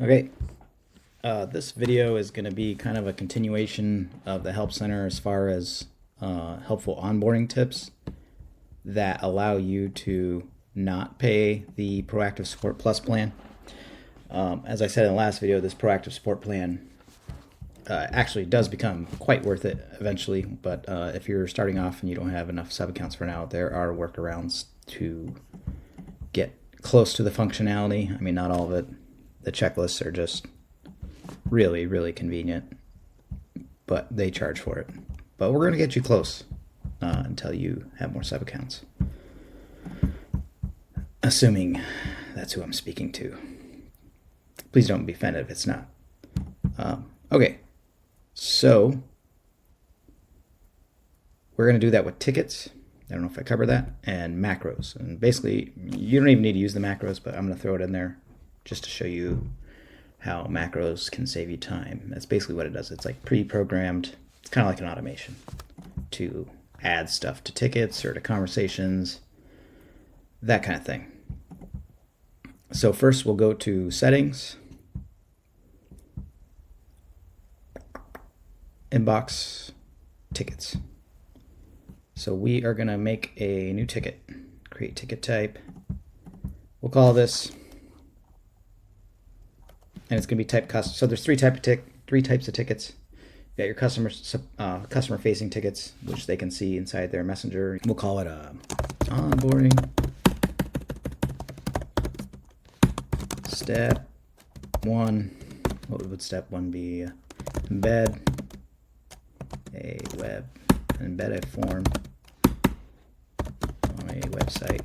Okay, this video is going to be kind of a continuation of the Help Center as far as helpful onboarding tips that allow you to not pay the Proactive Support Plus plan. As I said in the last video, this Proactive Support plan actually does become quite worth it eventually, but if you're starting off and you don't have enough sub accounts for now, there are workarounds to get close to the functionality. I mean, not all of it. The checklists are just really, really convenient, but they charge for it. But we're going to get you close until you have more sub accounts. Assuming that's who I'm speaking to. Please don't be offended if it's not. Okay, so we're going to do that with tickets. I don't know if I covered that, and macros. And basically, you don't even need to use the macros, but I'm going to throw it in there just to show you how macros can save you time. That's basically what it does. It's like pre-programmed. It's kind of like an automation to add stuff to tickets or to conversations, that kind of thing. So first we'll go to settings, inbox, tickets. So we are going to make a new ticket, create ticket type. We'll call this, and it's going to be type custom. So there's three types of tickets. You got your customer facing tickets, which they can see inside their messenger. We'll call it onboarding step 1. What would step 1 be? Embed a form on a website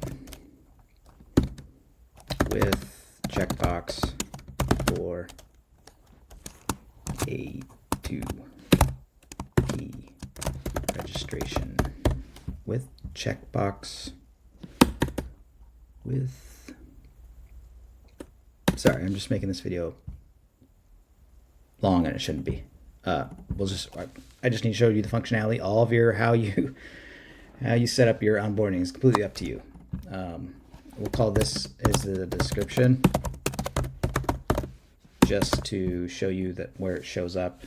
with checkbox for A2P registration with checkbox with. Sorry, I'm just making this video long and it shouldn't be. I just need to show you the functionality. All of your how you set up your onboarding is completely up to you. We'll call this as the description, just to show you that where it shows up.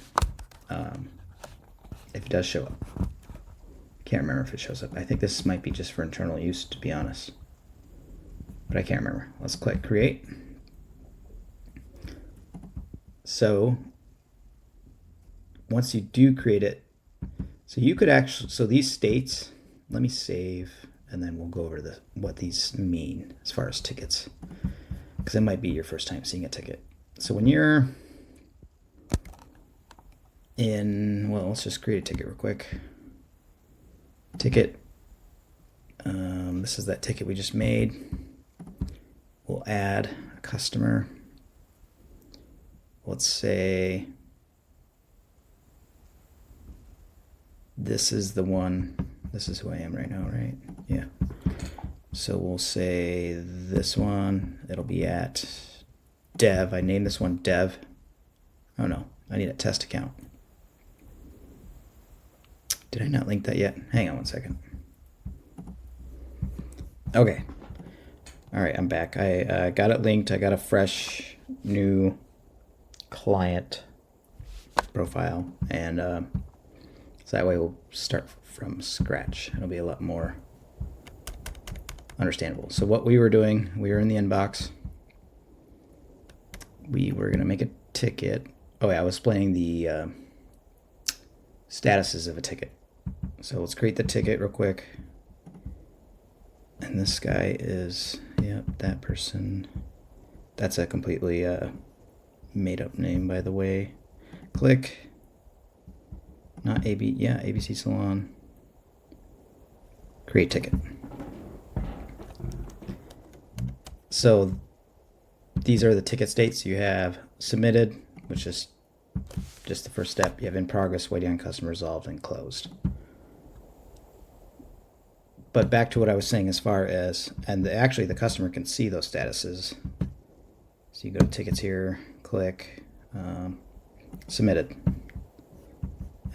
If it does show up, can't remember if it shows up. I think this might be just for internal use, to be honest, but I can't remember. Let's click create. So once you do create it, so you could actually, so these states, let me save, and then we'll go over what these mean as far as tickets, because it might be your first time seeing a ticket. So when you're in, well, let's just create a ticket real quick. Ticket, this is that ticket we just made. We'll add a customer. Let's say this is the one, this is who I am right now, right? Yeah. So we'll say this one, it'll be at dev. I named this one dev. Oh no, I need a test account. Did I not link that yet? Hang on one second. Okay. All right, I'm back. I got it linked. I got a fresh new client profile, and so that way we'll start from scratch. It'll be a lot more understandable. So what we were doing, we were in the inbox. We were going to make a ticket. Oh yeah, I was explaining the statuses of a ticket. So let's create the ticket real quick. And this guy is, yep, that person. That's a completely made up name, by the way. Click. Not ABC Salon. Create ticket. So these are the ticket states. You have submitted, which is just the first step. You have in progress, waiting on customer, resolved, and closed. But back to what I was saying as far as, and actually the customer can see those statuses. So you go to tickets here, click submitted.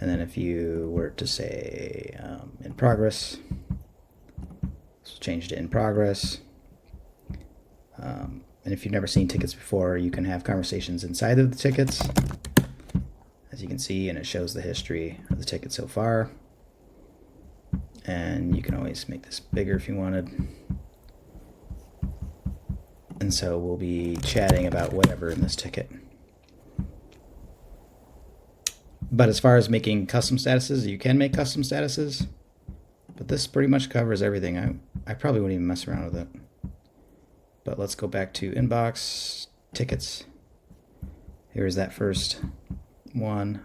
And then if you were to say in progress, let's change to in progress. And if you've never seen tickets before, you can have conversations inside of the tickets, as you can see, and it shows the history of the ticket so far. And you can always make this bigger if you wanted. And so we'll be chatting about whatever in this ticket. But as far as making custom statuses, you can make custom statuses, but this pretty much covers everything. I probably wouldn't even mess around with it. But let's go back to inbox, tickets. Here's that first one.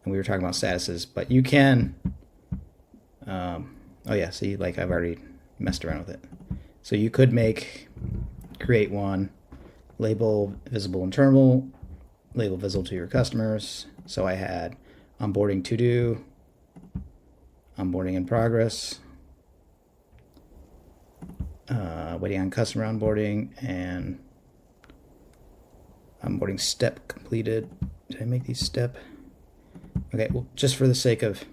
And we were talking about statuses, but you can, oh yeah, see, like I've already messed around with it. So you could create one, label visible internal, label visible to your customers. So I had onboarding to do, onboarding in progress, waiting on customer onboarding, and onboarding step completed. Did I make these step? Okay, well, just for the sake of,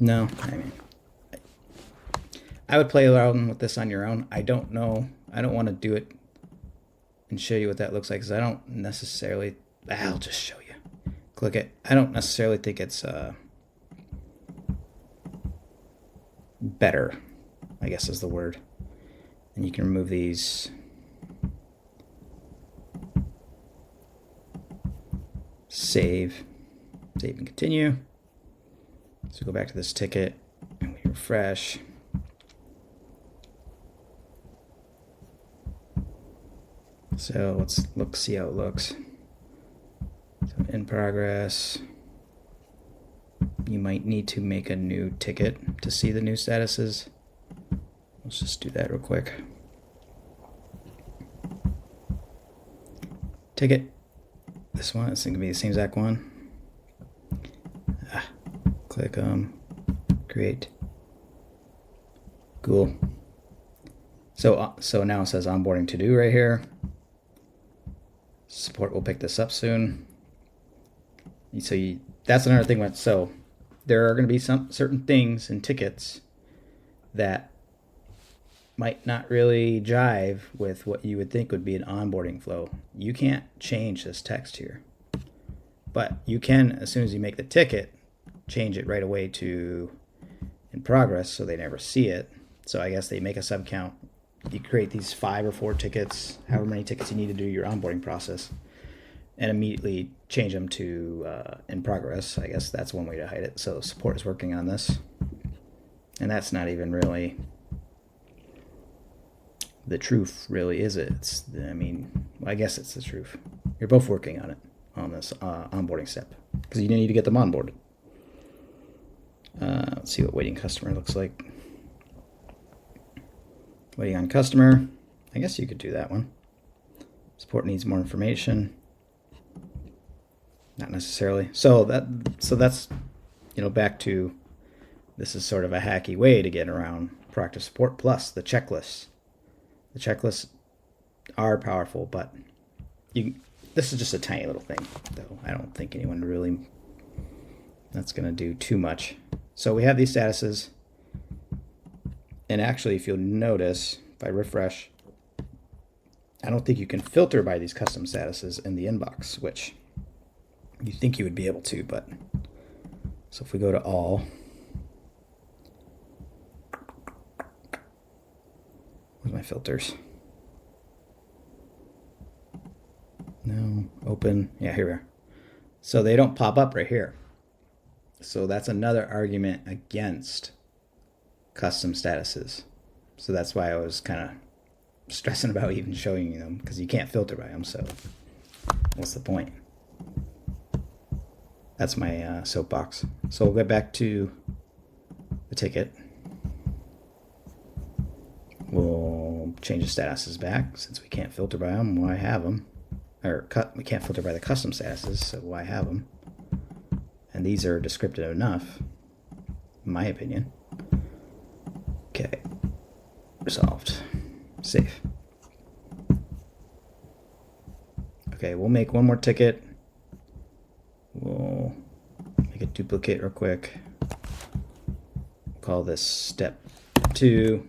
no, I mean, I would play around with this on your own. I don't know. I don't want to do it and show you what that looks like, because I don't necessarily, I'll just show you. Click it. I don't necessarily think it's better, I guess is the word. And you can remove these. Save and continue. So go back to this ticket and we refresh. So let's see how it looks. So in progress. You might need to make a new ticket to see the new statuses. Let's just do that real quick. Ticket. This one, it's going to be the same exact one. Click create. Cool. So now it says onboarding to do right here. Support will pick this up soon. So that's another thing. So there are going to be some certain things in tickets that might not really jive with what you would think would be an onboarding flow. You can't change this text here, but you can, as soon as you make the ticket, change it right away to in progress so they never see it. So I guess they make a sub count. You create these 5 or 4 tickets, however many tickets you need to do your onboarding process, and immediately change them to in progress. I guess that's one way to hide it. So support is working on this, and that's not even really the truth, really, is it? I mean, I guess it's the truth. You're both working on it, on this onboarding step, because you need to get them onboarded. Let's see what waiting customer looks like. Waiting on customer. I guess you could do that one. Support needs more information. Not necessarily. So that's, back to, this is sort of a hacky way to get around proactive support, plus the checklists. The checklists are powerful, but this is just a tiny little thing, though. I don't think anyone really, that's going to do too much. So we have these statuses. And actually, if you'll notice, if I refresh, I don't think you can filter by these custom statuses in the inbox, which you think you would be able to, but so if we go to all, where's my filters? No, open, yeah, here we are. So they don't pop up right here. So that's another argument against custom statuses. So that's why I was kind of stressing about even showing you them, because you can't filter by them, so what's the point? That's my soapbox. So we'll get back to the ticket. We'll change the statuses back, since we can't filter by them. Why have them? Or we can't filter by the custom statuses, so why have them? And these are descriptive enough, in my opinion. Okay, resolved, save. Okay, we'll make one more ticket. We'll make a duplicate real quick. Call this step 2.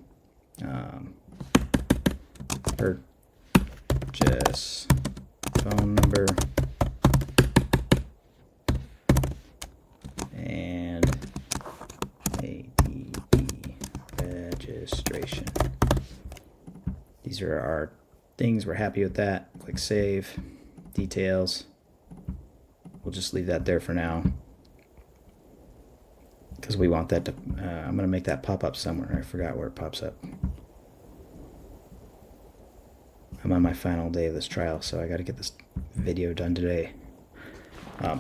purchase phone number and ADB registration. These are our things. We're happy with that. Click save. Details. We'll just leave that there for now because we want that to, I'm going to make that pop up somewhere. I forgot where it pops up. I'm on my final day of this trial, so I got to get this video done today.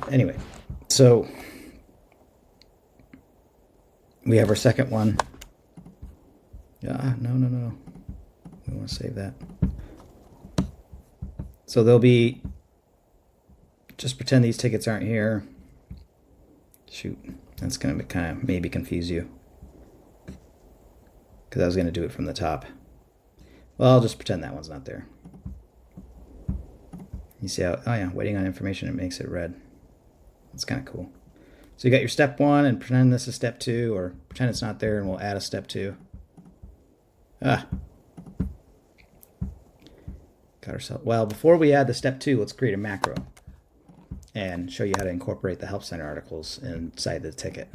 Anyway, so we have our second one. No. We want to save that. So there'll be, just pretend these tickets aren't here. Shoot, that's going to kind of maybe confuse you, because I was going to do it from the top. Well, I'll just pretend that one's not there. You see how, oh yeah, waiting on information, it makes it red. That's kind of cool. So you got your step 1 and pretend this is step 2, or pretend it's not there and we'll add a step 2. Got ourselves. Well, before we add the step 2, let's create a macro and show you how to incorporate the Help Center articles inside the ticket.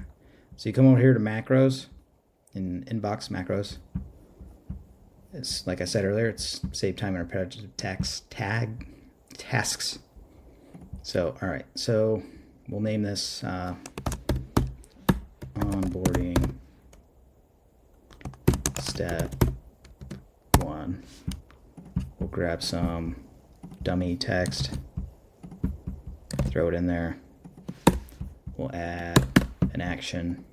So you come over here to macros, in inbox macros. It's like I said earlier, it's save time and repetitive tasks. So, all right, so we'll name this onboarding step 1. We'll grab some dummy text, throw it in there. We'll add an action.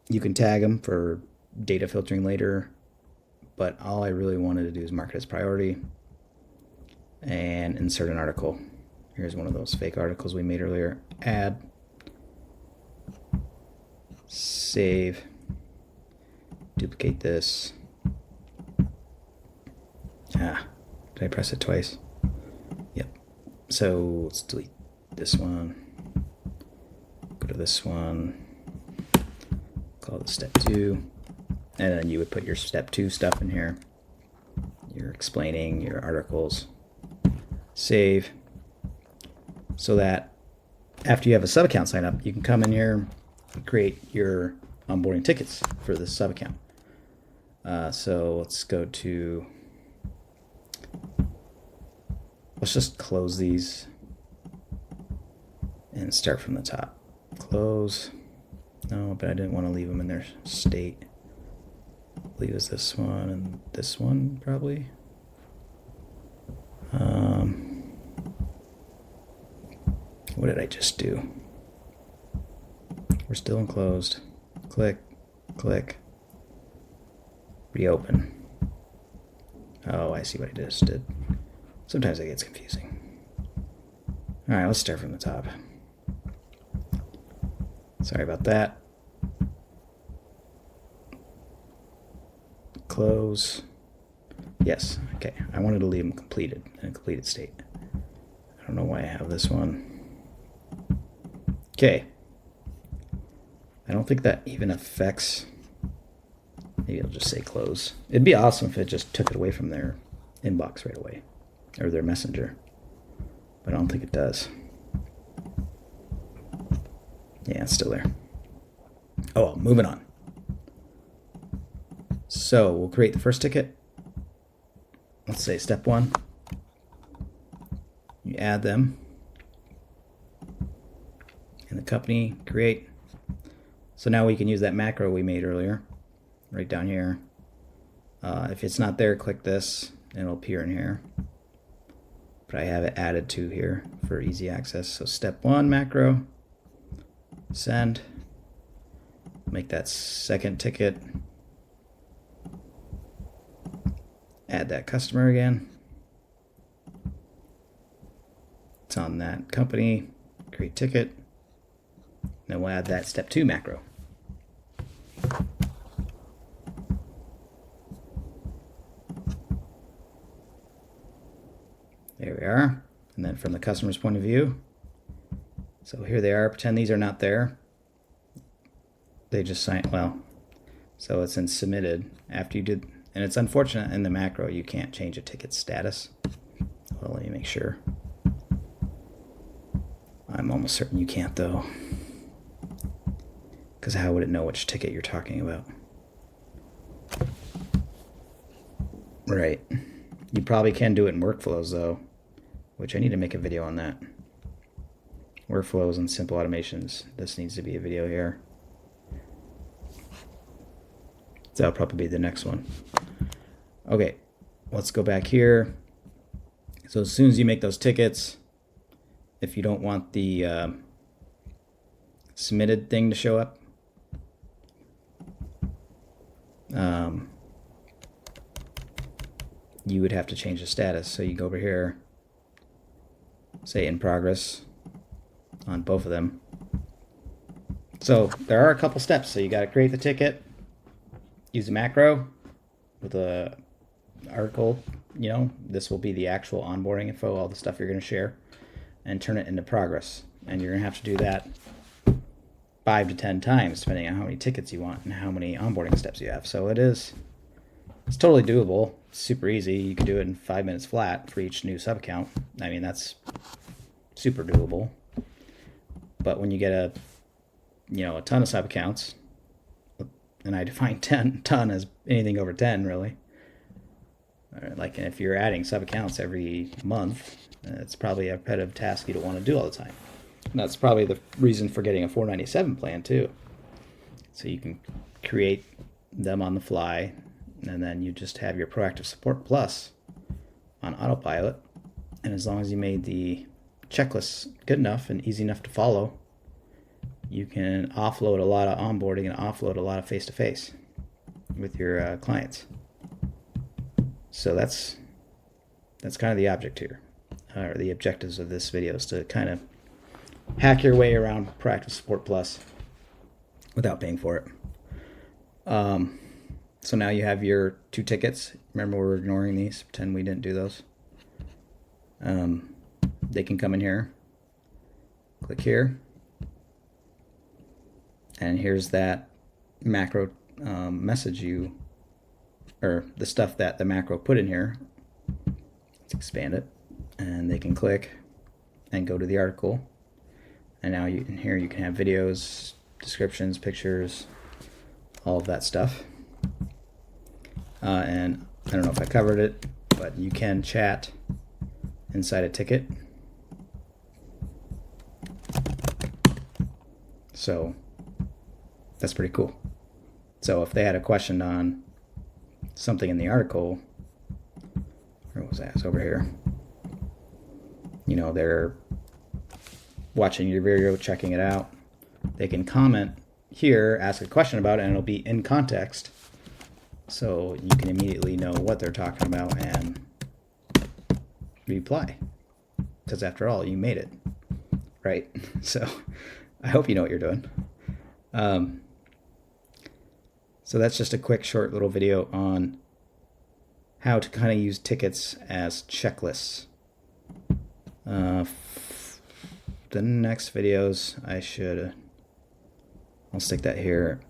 You can tag them for data filtering later, but all I really wanted to do is mark it as priority and insert an article. Here's one of those fake articles we made earlier. Add, save, duplicate this. Did I press it twice? Yep. So let's delete this one. Go to this one. Call it step 2. And then you would put your step 2 stuff in here. You're explaining your articles. Save. So that after you have a sub account sign up, you can come in here and create your onboarding tickets for this sub account. So let's go to, let's just close these and start from the top. Close. No, but I didn't want to leave them in their state. Leave us this one and this one probably. What did I just do? We're still enclosed. Click, click, reopen. Oh, I see what I just did. Sometimes it gets confusing. All right, let's start from the top. Sorry about that. Close. Yes, okay. I wanted to leave them completed, in a completed state. I don't know why I have this one. Okay. I don't think that even affects. Maybe I'll just say close. It'd be awesome if it just took it away from their inbox right away, or their messenger. But I don't think it does. Yeah, it's still there. Oh, well, moving on. So we'll create the first ticket. Let's say step 1. You add them. In the company, create. So now we can use that macro we made earlier, right down here. If it's not there, click this, and it'll appear in here. But I have it added to here for easy access. So step 1 macro, send. Make that second ticket. Add that customer again. It's on that company. Create ticket. Then we'll add that step 2 macro. There we are. And then from the customer's point of view, so here they are. Pretend these are not there. they just sign, well, so it's in submitted after you did, and it's unfortunate in the macro you can't change a ticket status. Well, let me make sure. I'm almost certain you can't though, because how would it know which ticket you're talking about? Right. You probably can do it in workflows though, which I need to make a video on that. Workflows and simple automations. This needs to be a video here. So that'll probably be the next one. Okay, let's go back here. So as soon as you make those tickets, if you don't want the submitted thing to show up, you would have to change the status. So you go over here, say in progress on both of them. So there are a couple steps. So you got to create the ticket, use a macro with a article, you know, this will be the actual onboarding info, all the stuff you're going to share, and turn it into progress. And you're going to have to do that 5 to 10 times depending on how many tickets you want and how many onboarding steps you have. So it's totally doable. It's super easy. You can do it in 5 minutes flat for each new sub account. I mean, that's super doable. But when you get a ton of sub accounts, and I define ton as anything over 10 really. Like if you're adding sub accounts every month, it's probably a repetitive task you don't want to do all the time. And that's probably the reason for getting a 497 plan too. So you can create them on the fly, and then you just have your proactive support plus on autopilot. And as long as you made the checklists good enough and easy enough to follow, you can offload a lot of onboarding and offload a lot of face-to-face with your clients. So that's kind of the object here, or the objectives of this video, is to kind of hack your way around Proactive Support Plus without paying for it. So now you have your 2 tickets. Remember, we're ignoring these. Pretend we didn't do those. They can come in here. Click here. And here's that macro message or the stuff that the macro put in here. Let's expand it. And they can click and go to the article. And now in here you can have videos, descriptions, pictures, all of that stuff. And I don't know if I covered it, but you can chat inside a ticket. So that's pretty cool. So if they had a question on something in the article, where was that? It's over here. You know, they're watching your video, checking it out. They can comment here, ask a question about it, and it'll be in context. So you can immediately know what they're talking about and reply. Because after all, you made it, right? So I hope you know what you're doing. So that's just a quick, short little video on how to kind of use tickets as checklists. The next videos, I'll stick that here.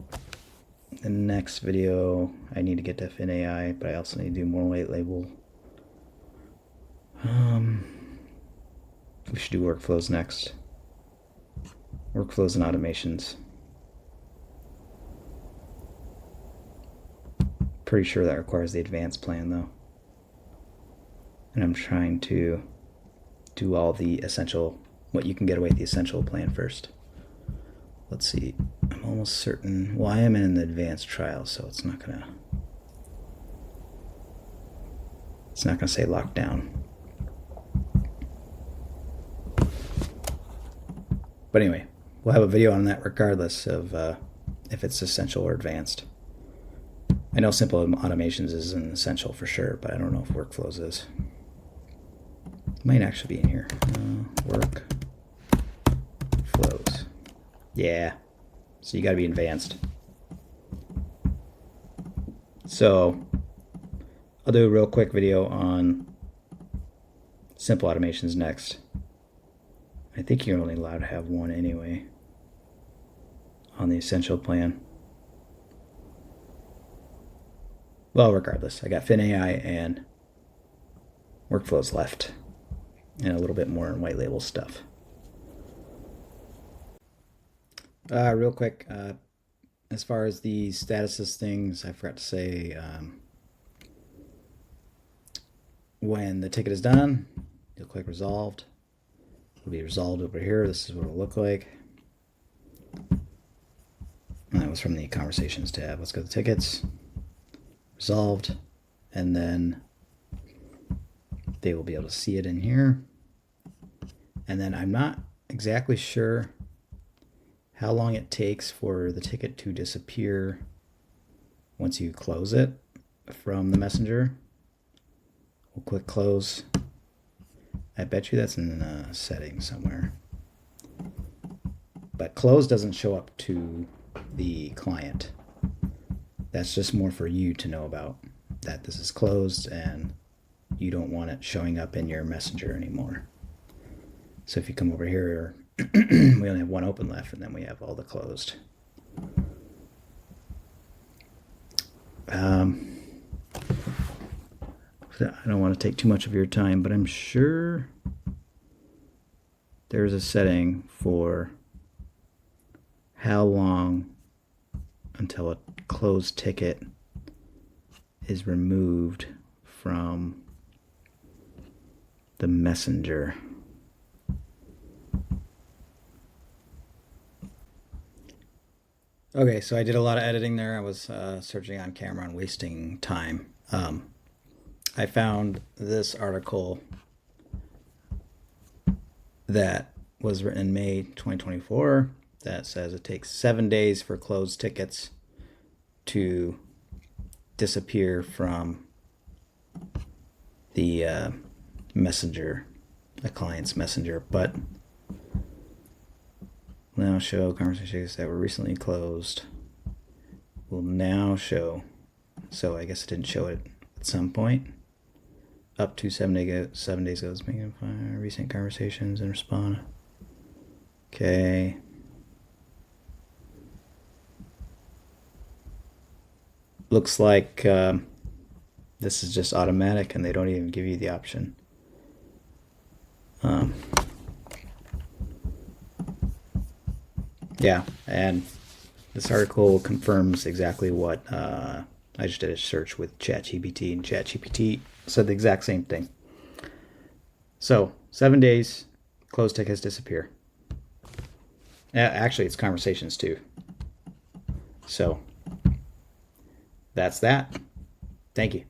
The next video, I need to get to FinAI, but I also need to do more white label. We should do workflows next. Workflows and automations. Pretty sure that requires the advanced plan though. And I'm trying to do all the essential, what you can get away with the essential plan first. Let's see, I'm almost certain, well, I am in the advanced trial, so it's not gonna say lockdown. But anyway, we'll have a video on that regardless of if it's essential or advanced. I know simple automations is an essential for sure, but I don't know if workflows is. It might actually be in here. Workflows. Yeah. So you got to be advanced. So I'll do a real quick video on simple automations next. I think you're only allowed to have one anyway on the essential plan. Well, regardless, I got FinAI and workflows left, and a little bit more in white label stuff. Real quick, as far as the statuses things, I forgot to say, when the ticket is done, you'll click resolved. It'll be resolved over here. This is what it'll look like. And that was from the conversations tab. Let's go to tickets, resolved, and then they will be able to see it in here. And then I'm not exactly sure how long it takes for the ticket to disappear once you close it from the messenger. We'll click close. I bet you that's in the settings somewhere. But close doesn't show up to the client. That's just more for you to know about, that this is closed and you don't want it showing up in your messenger anymore. So if you come over here, we only have one open left, and then we have all the closed. I don't want to take too much of your time, but I'm sure there's a setting for how long until a closed ticket is removed from the messenger. Okay, so I did a lot of editing there. I was searching on camera and wasting time. I found this article that was written in May 2024 that says it takes 7 days for closed tickets to disappear from the messenger, a client's messenger. But now show conversations that were recently closed. Will now show. So I guess it didn't show it at some point. Up to 7 days goes making recent conversations and respond. Okay. Looks like this is just automatic and they don't even give you the option. Yeah, and this article confirms exactly what I just did a search with ChatGPT, and ChatGPT said the exact same thing. So 7 days, closed tickets disappear. Actually, it's conversations too. So that's that. Thank you.